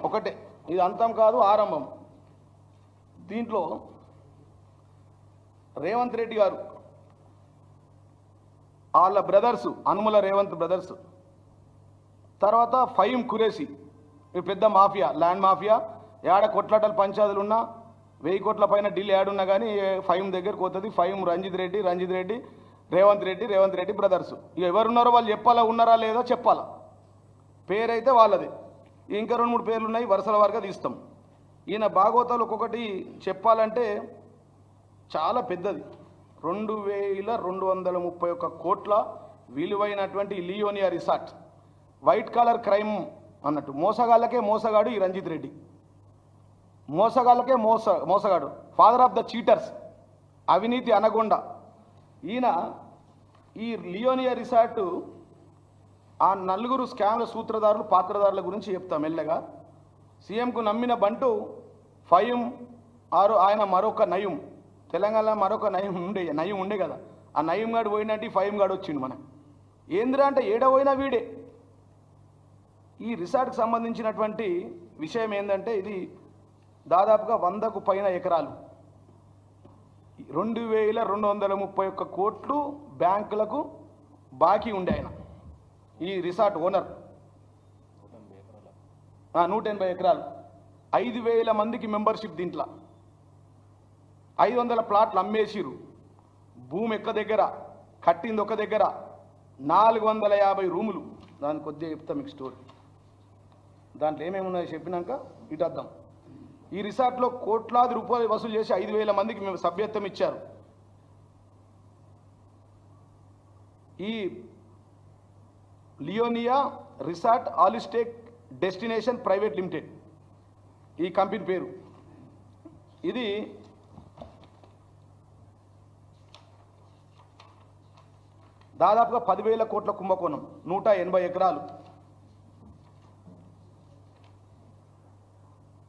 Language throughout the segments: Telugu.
ఒకటే, ఇది అంతం కాదు ఆరంభం. దీంట్లో రేవంత్ రెడ్డి గారు వాళ్ళ బ్రదర్స్ అనుముల రేవంత్ బ్రదర్స్, తర్వాత ఫహీం ఖురేషి, ఈ పెద్ద మాఫియా, ల్యాండ్ మాఫియా, ఏడ కొట్లాటలు పంచాయతీలు ఉన్నా 1000 కోట్ల పైన డీల్ ఏడున్నా కానీ ఫహీం దగ్గరకు పోతుంది. ఫహీం రంజిత్ రెడ్డి, రేవంత్ రెడ్డి బ్రదర్స్. ఇక ఎవరున్నారో వాళ్ళు చెప్పాలా, ఉన్నారా లేదో చెప్పాలా. పేరైతే వాళ్ళది. ఇంకా 2-3 పేర్లు ఉన్నాయి, వరుసల వారిగా తీస్తాం. ఈయన భాగవతాలు ఒక్కొక్కటి చెప్పాలంటే చాలా పెద్దది. 2231 కోట్ల విలువైనటువంటి Leonia resort, white collar crime అన్నట్టు. మోసగాళ్ళకే మోసగాడు ఈ రంజిత్ రెడ్డి, మోసగాళ్ళకే మోసగాడు, ఫాదర్ ఆఫ్ ద చీటర్స్, అవినీతి అనగొండ ఈయన. ఈ లియోనియా రిసార్టు ఆ 4 స్కామ్ల సూత్రధారులు పాత్రధారుల గురించి చెప్తాం మెల్లగా. సీఎంకు నమ్మిన బంటు ఫహీం, ఆయన మరొక నయం, తెలంగాణలో మరొక నయం ఉండే కదా, ఆ నయం గాడు పోయినట్టు ఫహీం గాడు వచ్చిండు. మనకు ఏంద్రా అంటే ఏడ పోయినా వీడే. ఈ రిసార్ట్కి సంబంధించినటువంటి విషయం ఏంటంటే ఇది దాదాపుగా 100కు పైన ఎకరాలు, 2231 కోట్లు బ్యాంకులకు బాకీ ఉండే ఆయన. ఈ రిసార్ట్ ఓనర్ 180 ఎకరాలు, 5000 మందికి మెంబర్షిప్. దీంట్లో 500 ప్లాట్లు అమ్మేసిరు. భూమి ఎక్క దగ్గర, కట్టింది ఒక దగ్గర, 450 రూములు. దాని కొద్దిగా చెప్తా మీకు స్టోరీ. దాంట్లో ఏమేమి ఉన్నాయో చెప్పినాక ఇటు వద్దాం. ఈ రిసార్ట్లో కోట్లాది రూపాయలు వసూలు చేసి 5000 మందికి మేము సభ్యత్వం ఇచ్చారు. ఈ Leonia resort holistic destination private limited ఈ కంపెనీ పేరు. ఇది దాదాపుగా 10,000 కోట్ల కుంభకోణం, 180 ఎకరాలు.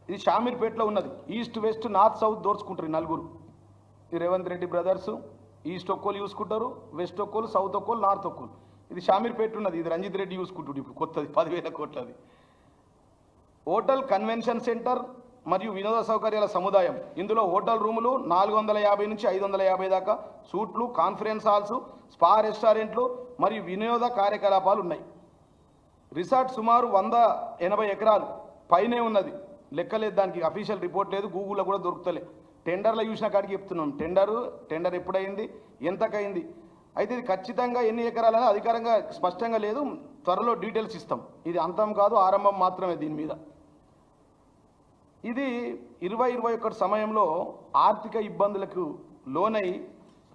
ఇది షామీర్పేటలో ఉన్నది. ఈస్ట్ వెస్ట్ నార్త్ సౌత్ దోర్చుకుంటారు ఈ 4. ఈ రేవంత్ రెడ్డి బ్రదర్స్ ఈస్ట్ ఒక్కోలు చూసుకుంటారు, వెస్ట్ ఒక్కోలు, సౌత్ ఒక్కోలు, నార్త్ ఒక్కోలు. ఇది షామీర్పేట ఉన్నది, ఇది రంజిత్ రెడ్డి చూసుకుంటాడు. ఇప్పుడు కొత్తది 10,000 కోట్లది. హోటల్, కన్వెన్షన్ సెంటర్ మరియు వినోద సౌకర్యాల సముదాయం. ఇందులో హోటల్ రూములు 450 నుంచి 550 దాకా, సూట్లు, కాన్ఫరెన్స్ హాల్స్, స్పా, రెస్టారెంట్లు మరియు వినోద కార్యకలాపాలు ఉన్నాయి. రిసార్ట్ సుమారు 180 ఎకరాలు పైనే ఉన్నది. లెక్కలేదు, దానికి అఫీషియల్ రిపోర్ట్ లేదు, గూగుల్లో కూడా దొరుకుతలే. టెండర్లో చూసిన కాడికి చెప్తున్నాం. టెండర్ ఎప్పుడైంది, ఎంతకైంది, అయితే ఇది ఖచ్చితంగా ఎన్ని ఎకరాలని అధికారంగా స్పష్టంగా లేదు. త్వరలో డీటెయిల్స్ ఇస్తాం. ఇది అంతం కాదు, ఆరంభం మాత్రమే. దీని మీద ఇది 2021 సమయంలో ఆర్థిక ఇబ్బందులకు లోనై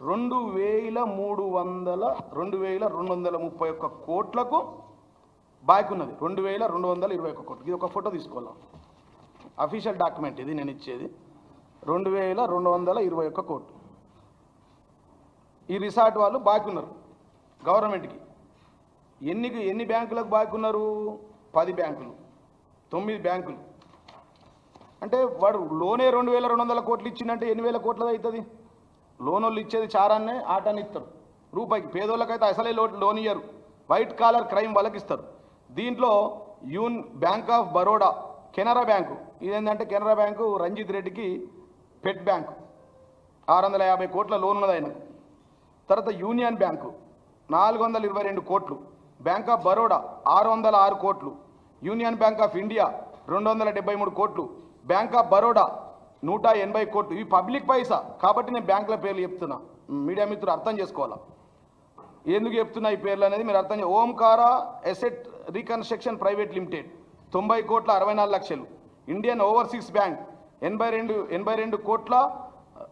2231 కోట్లకు బాకీ ఉన్నది. 2221 కోట్లు. ఇది ఒక ఫోటో తీసుకోవాలి, అఫీషియల్ డాక్యుమెంట్ ఇది నేను ఇచ్చేది. 2221 కోట్లు ఈ రిసార్ట్ వాళ్ళు బాకీ ఉన్నారు గవర్నమెంట్కి. ఎన్ని బ్యాంకులకు బాకీ ఉన్నారు? 10 బ్యాంకులు, 9 బ్యాంకులు. అంటే వాడు లోనే 2200 కోట్లు ఇచ్చిందంటే 8,000 కోట్లది అవుతుంది. లోన్ వాళ్ళు ఇచ్చేది చారాన్నే, ఆటాన్ని ఇస్తారు రూపాయికి. పేదోళ్ళకైతే అసలే లోన్ ఇయ్యరు, వైట్ కాలర్ క్రైమ్ వాళ్ళకి ఇస్తారు. దీంట్లో bank of Baroda, Canara bank, ఇదేంటంటే కెనరా బ్యాంకు రంజిత్ రెడ్డికి పెట్ బ్యాంకు, 650 కోట్ల లోన్ ఉన్నది ఆయనకు. తర్వాత యూనియన్ బ్యాంకు 422 కోట్లు, బ్యాంక్ ఆఫ్ బరోడా 606 కోట్లు, యూనియన్ బ్యాంక్ ఆఫ్ ఇండియా 273 కోట్లు, బ్యాంక్ ఆఫ్ బరోడా 180 కోట్లు. ఇవి పబ్లిక్ పైసా కాబట్టి నేను బ్యాంకుల పేర్లు చెప్తున్నా. మీడియా మిత్రులు అర్థం చేసుకోవాలా ఎందుకు చెప్తున్నా ఈ పేర్లు అనేది మీరు అర్థం. ఓంకార ఎసెట్ రీకన్స్ట్రక్షన్ ప్రైవేట్ లిమిటెడ్ 90 కోట్ల 64 లక్షలు, ఇండియన్ ఓవర్సీస్ బ్యాంక్ 82 కోట్ల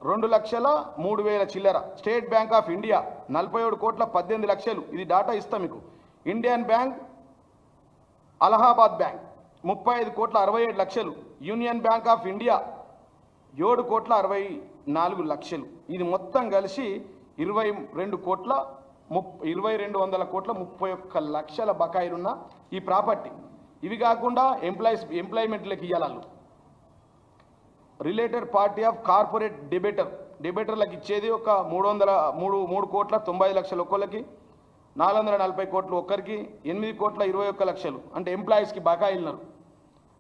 2,03,000 చిల్లర, స్టేట్ బ్యాంక్ ఆఫ్ ఇండియా 47 కోట్ల 18 లక్షలు. ఇది డాటా ఇస్తా మీకు. ఇండియన్ బ్యాంక్, అలహాబాద్ బ్యాంక్ 35 కోట్ల 67 లక్షలు, యూనియన్ బ్యాంక్ ఆఫ్ ఇండియా 7 కోట్ల 64 లక్షలు. ఇది మొత్తం కలిసి 2200 కోట్ల 31 లక్షల బకాయిలున్న ఈ ప్రాపర్టీ. ఇవి కాకుండా ఎంప్లాయ్మెంట్లకు ఇవ్వాలి. రిలేటెడ్ పార్టీ ఆఫ్ కార్పొరేట్ డెబేటర్లకు ఇచ్చేది ఒక 3 కోట్ల 95 లక్షలు ఒక్కొక్కరికి, 440 కోట్లు ఒక్కరికి, 8 కోట్ల 21 లక్షలు అంటే ఎంప్లాయీస్కి బకాయిలున్నారు.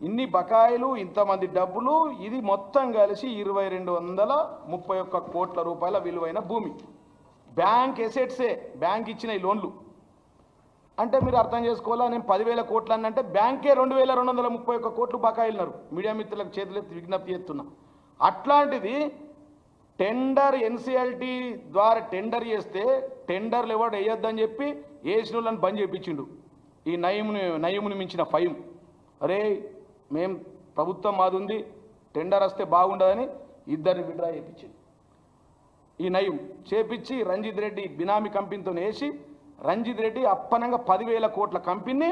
ఇన్ని బకాయిలు, ఇంతమంది డబ్బులు, ఇది మొత్తం కలిసి 2231 కోట్ల రూపాయల విలువైన భూమి. బ్యాంక్ ఎసెట్సే, బ్యాంక్ ఇచ్చిన ఈ లోన్లు. అంటే మీరు అర్థం చేసుకోవాలా, నేను 10,000 కోట్లు అంటే బ్యాంకే 2231 కోట్లు బకాయిలున్నారు. మీడియా మిత్రులకు చేతులెత్తి విజ్ఞప్తి చేస్తున్నా. అట్లాంటిది టెండర్ ఎన్సిఎల్టీ ద్వారా టెండర్ చేస్తే టెండర్లు ఎవరు వేయొద్దని చెప్పి వేసిన వాళ్ళని బంద్ చేయించిండు ఈ నయముని మించిన ఫైమ్. అరే మేము ప్రభుత్వం మాది ఉంది, టెండర్ వస్తే బాగుండదని ఇద్దరిని విడ్రా చేయించింది. ఈ నయం చేపించి రంజిత్ రెడ్డి బినామీ కంపెనీతో వేసి రంజిత్ రెడ్డి అప్పనంగా 10,000 కోట్ల కంపెనీ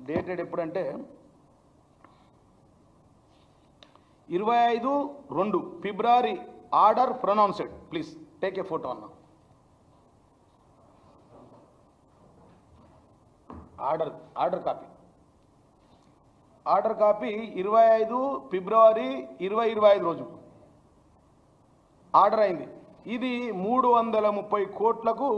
డేటెడ్ ఎప్పుడంటే 25/2 ఫిబ్రవరి. Order pronounced. Please take a photo అన్న. ఆర్డర్ కాపీ 25 ఫిబ్రవరి 2025 రోజు ఆర్డర్ అయింది. ఇది 330 కోట్లకు